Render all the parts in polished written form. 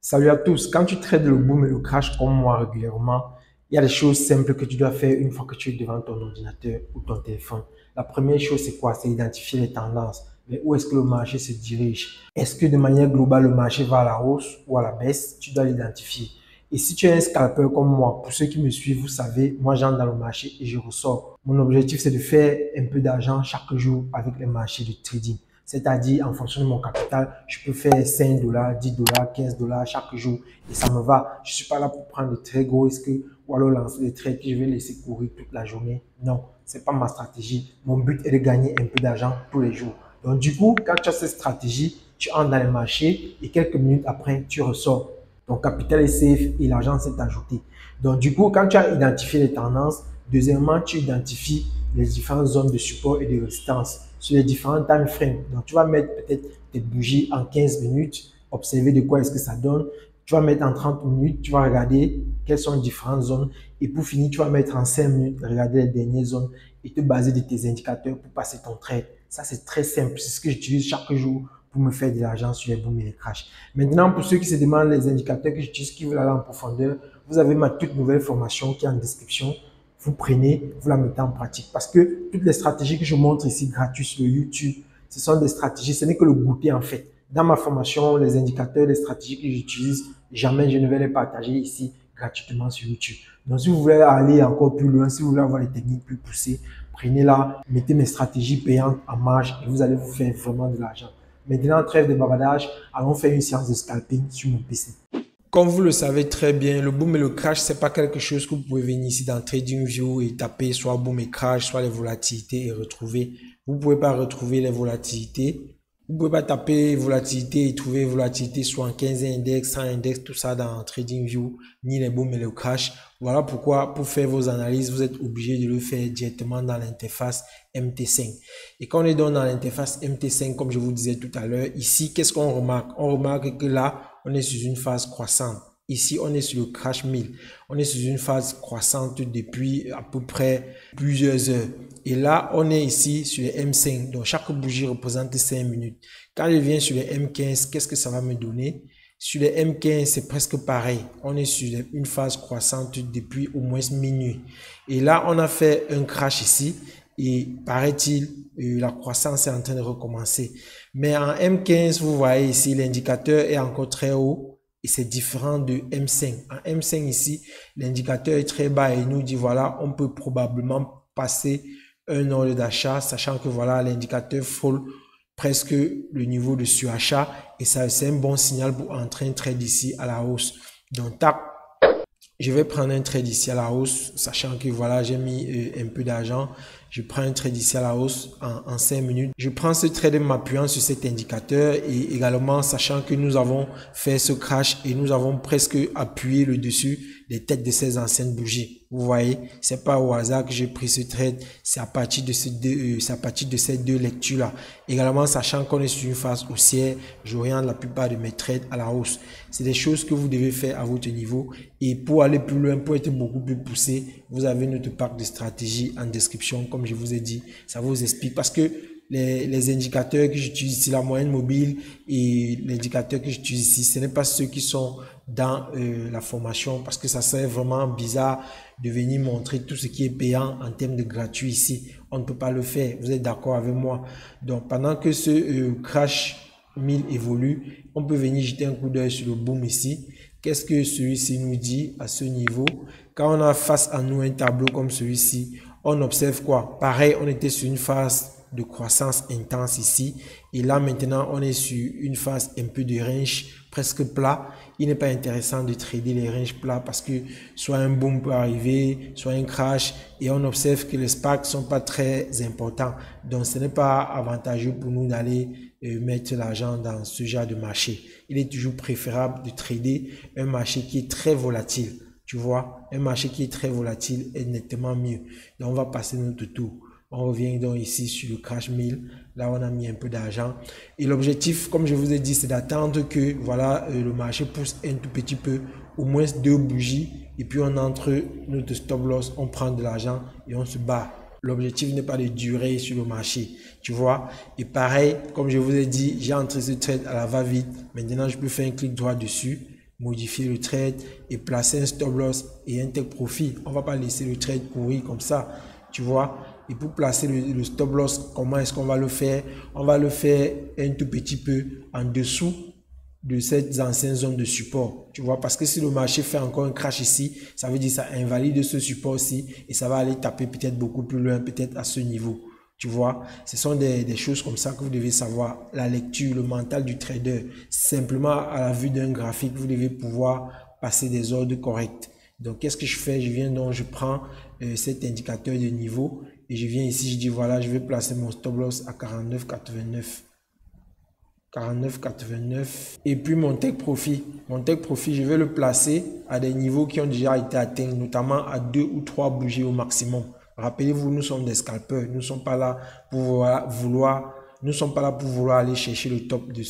Salut à tous. Quand tu trades le boom et le crash comme moi régulièrement, il y a des choses simples que tu dois faire une fois que tu es devant ton ordinateur ou ton téléphone. La première chose, c'est quoi? C'est identifier les tendances. Mais où est-ce que le marché se dirige? Est-ce que de manière globale, le marché va à la hausse ou à la baisse? Tu dois l'identifier. Et si tu es un scalper comme moi, pour ceux qui me suivent, vous savez, moi j'entre dans le marché et je ressors. Mon objectif, c'est de faire un peu d'argent chaque jour avec les marchés de trading. C'est-à-dire, en fonction de mon capital, je peux faire 5 dollars, 10 dollars, 15 dollars chaque jour et ça me va. Je ne suis pas là pour prendre de très gros risques ou alors lancer des trades que je vais laisser courir toute la journée. Non, ce n'est pas ma stratégie. Mon but est de gagner un peu d'argent tous les jours. Donc, du coup, quand tu as cette stratégie, tu entres dans les marchés et quelques minutes après, tu ressors. Ton capital est safe et l'argent s'est ajouté. Donc, du coup, quand tu as identifié les tendances, deuxièmement, tu identifies les différentes zones de support et de résistance sur les différents time frames. Donc, tu vas mettre peut-être tes bougies en 15 minutes, observer de quoi est-ce que ça donne. Tu vas mettre en 30 minutes, tu vas regarder quelles sont les différentes zones. Et pour finir, tu vas mettre en 5 minutes, regarder les dernières zones et te baser de tes indicateurs pour passer ton trade. Ça, c'est très simple. C'est ce que j'utilise chaque jour pour me faire de l'argent sur les booms et les crashs. Maintenant, pour ceux qui se demandent les indicateurs que j'utilise, qui veulent aller en profondeur, vous avez ma toute nouvelle formation qui est en description. Vous prenez, vous la mettez en pratique. Parce que toutes les stratégies que je montre ici gratuites sur YouTube, ce sont des stratégies, ce n'est que le goûter en fait. Dans ma formation, les indicateurs, les stratégies que j'utilise, jamais je ne vais les partager ici gratuitement sur YouTube. Donc, si vous voulez aller encore plus loin, si vous voulez avoir les techniques plus poussées, prenez-la, mettez mes stratégies payantes en marge et vous allez vous faire vraiment de l'argent. Maintenant, trêve de bavardage, allons faire une séance de scalping sur mon PC. Comme vous le savez très bien, le boom et le crash, c'est pas quelque chose que vous pouvez venir ici dans TradingView et taper soit boom et crash, soit les volatilités et retrouver. Vous pouvez pas retrouver les volatilités. Vous pouvez pas taper volatilité et trouver volatilité soit en 15 index, 100 index, tout ça dans TradingView, ni les booms et le crash. Voilà pourquoi, pour faire vos analyses, vous êtes obligé de le faire directement dans l'interface MT5. Et quand on est dans l'interface MT5, comme je vous disais tout à l'heure, ici, qu'est-ce qu'on remarque? On remarque que là, on est sur une phase croissante. Ici, on est sur le crash 1000. On est sur une phase croissante depuis à peu près plusieurs heures. Et là, on est ici sur les M5. Donc, chaque bougie représente 5 minutes. Quand je viens sur les M15, qu'est-ce que ça va me donner? Sur les M15, c'est presque pareil. On est sur une phase croissante depuis au moins minuit. Et là, on a fait un crash ici. Et paraît-il, la croissance est en train de recommencer. Mais en M15, vous voyez ici, l'indicateur est encore très haut et c'est différent de M5. En M5 ici, l'indicateur est très bas et il nous dit, voilà, on peut probablement passer un ordre d'achat, sachant que voilà, l'indicateur frôle presque le niveau de surachat et ça, c'est un bon signal pour entrer un trade ici à la hausse. Donc, tape. Je vais prendre un trade ici à la hausse, sachant que voilà, j'ai mis un peu d'argent. Je prends un trade ici à la hausse en 5 minutes. Je prends ce trade en m'appuyant sur cet indicateur et également sachant que nous avons fait ce crash et nous avons presque appuyé le dessus des têtes de ces anciennes bougies. Vous voyez, c'est pas au hasard que j'ai pris ce trade. C'est à partir de ces deux lectures-là. Également, sachant qu'on est sur une phase haussière, j'oriente la plupart de mes trades à la hausse. C'est des choses que vous devez faire à votre niveau. Et pour aller plus loin, pour être beaucoup plus poussé, vous avez notre pack de stratégie en description. Comme je vous ai dit, ça vous explique parce que les indicateurs que j'utilise ici, la moyenne mobile et l'indicateur que j'utilise ici, ce n'est pas ceux qui sont dans la formation parce que ça serait vraiment bizarre de venir montrer tout ce qui est payant en termes de gratuit ici. On ne peut pas le faire. Vous êtes d'accord avec moi? Donc, pendant que ce crash 1000 évolue, on peut venir jeter un coup d'œil sur le boom ici. Qu'est-ce que celui-ci nous dit à ce niveau? Quand on a face à nous un tableau comme celui-ci, on observe quoi? Pareil, on était sur une phase de croissance intense ici. Et là, maintenant, on est sur une phase un peu de range presque plat. Il n'est pas intéressant de trader les ranges plats parce que soit un boom peut arriver, soit un crash. Et on observe que les sparks sont pas très importants. Donc, ce n'est pas avantageux pour nous d'aller mettre l'argent dans ce genre de marché. Il est toujours préférable de trader un marché qui est très volatile. Tu vois, un marché qui est très volatile est nettement mieux. Donc, on va passer notre tour. On revient donc ici sur le crash 1000. Là, on a mis un peu d'argent. Et l'objectif, comme je vous ai dit, c'est d'attendre que voilà, le marché pousse un tout petit peu, au moins 2 bougies. Et puis, on entre notre stop loss, on prend de l'argent et on se bat. L'objectif n'est pas de durer sur le marché, tu vois. Et pareil, comme je vous ai dit, j'ai entré ce trade à la va-vite. Maintenant, je peux faire un clic droit dessus. modifier le trade et placer un stop loss et un take profit. On ne va pas laisser le trade courir comme ça, tu vois. Et pour placer le stop loss, comment est-ce qu'on va le faire? On va le faire un tout petit peu en dessous de cette ancienne zone de support, tu vois, parce que si le marché fait encore un crash ici, ça veut dire ça invalide ce support-ci et ça va aller taper peut-être beaucoup plus loin, peut-être à ce niveau, tu vois. Ce sont des choses comme ça que vous devez savoir. La lecture, le mental du trader, simplement à la vue d'un graphique, vous devez pouvoir passer des ordres corrects. Donc, qu'est-ce que je fais? Je prends cet indicateur de niveau et je viens ici, je dis voilà, je vais placer mon stop loss à 49,89. 49,89 et puis mon take profit, je vais le placer à des niveaux qui ont déjà été atteints, notamment à 2 ou 3 bougies au maximum. Rappelez-vous, nous sommes des scalpeurs, nous ne sommes pas là pour vouloir aller chercher le top de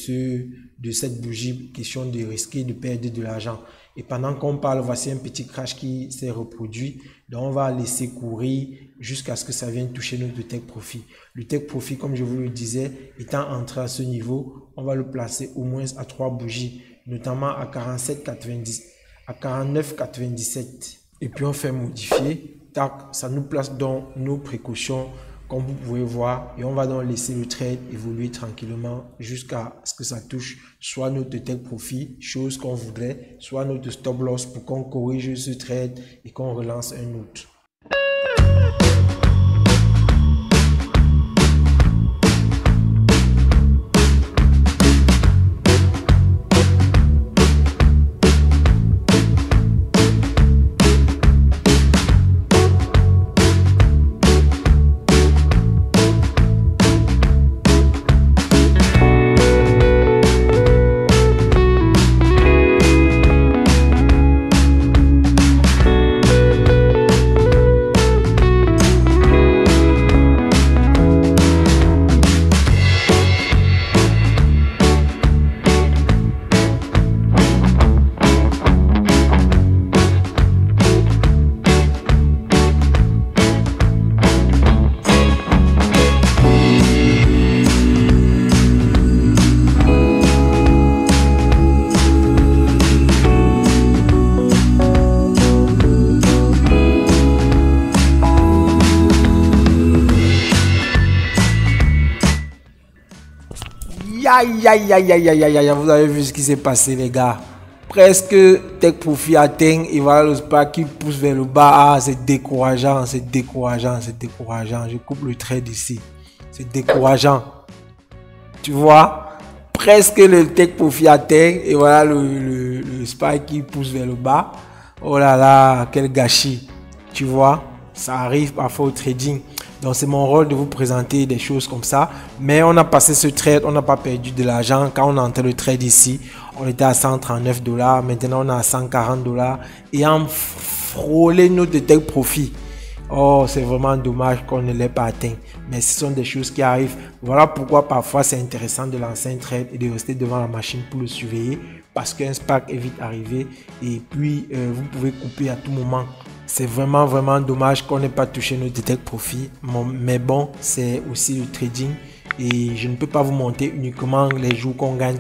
cette bougie, question de risquer de perdre de l'argent. Et pendant qu'on parle, voici un petit crash qui s'est reproduit. Donc, on va laisser courir jusqu'à ce que ça vienne toucher notre take profit. Le take profit, comme je vous le disais, étant entré à ce niveau, on va le placer au moins à 3 bougies, notamment à 47,90, à 49,97. Et puis, on fait modifier. Tac, ça nous place dans nos précautions, comme vous pouvez voir, et on va donc laisser le trade évoluer tranquillement jusqu'à ce que ça touche soit notre take profit, chose qu'on voudrait, soit notre stop loss pour qu'on corrige ce trade et qu'on relance un autre. Aïe, aïe, aïe, aïe, aïe, aïe, aïe, vous avez vu ce qui s'est passé, les gars. Presque take profit atteint et voilà le SPAC qui pousse vers le bas. Ah, c'est décourageant, c'est décourageant, c'est décourageant. Je coupe le trade ici. C'est décourageant. Tu vois, presque le take profit atteint et voilà le SPAC qui pousse vers le bas. Oh là là, quel gâchis. Tu vois, ça arrive parfois au trading. Donc, c'est mon rôle de vous présenter des choses comme ça. Mais on a passé ce trade, on n'a pas perdu de l'argent. Quand on a entré le trade ici, on était à 139 $. Maintenant, on est à 140 $. Et on frôlé notre take profit. Oh, c'est vraiment dommage qu'on ne l'ait pas atteint. Mais ce sont des choses qui arrivent. Voilà pourquoi parfois c'est intéressant de lancer un trade et de rester devant la machine pour le surveiller. Parce qu'un SPAC est vite arrivé. Et puis, vous pouvez couper à tout moment. C'est vraiment dommage qu'on n'ait pas touché notre take profit. Mais bon, c'est aussi le trading. Et je ne peux pas vous montrer uniquement les jours qu'on gagne.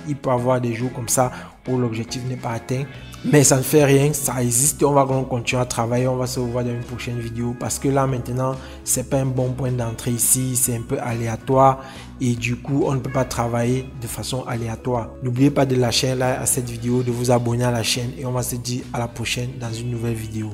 Il peut y avoir des jours comme ça où l'objectif n'est pas atteint. Mais ça ne fait rien, ça existe. On va continuer à travailler. On va se revoir dans une prochaine vidéo. Parce que là maintenant, c'est pas un bon point d'entrée ici. C'est un peu aléatoire. Et du coup, on ne peut pas travailler de façon aléatoire. N'oubliez pas de lâcher un like à cette vidéo, de vous abonner à la chaîne. Et on va se dire à la prochaine dans une nouvelle vidéo.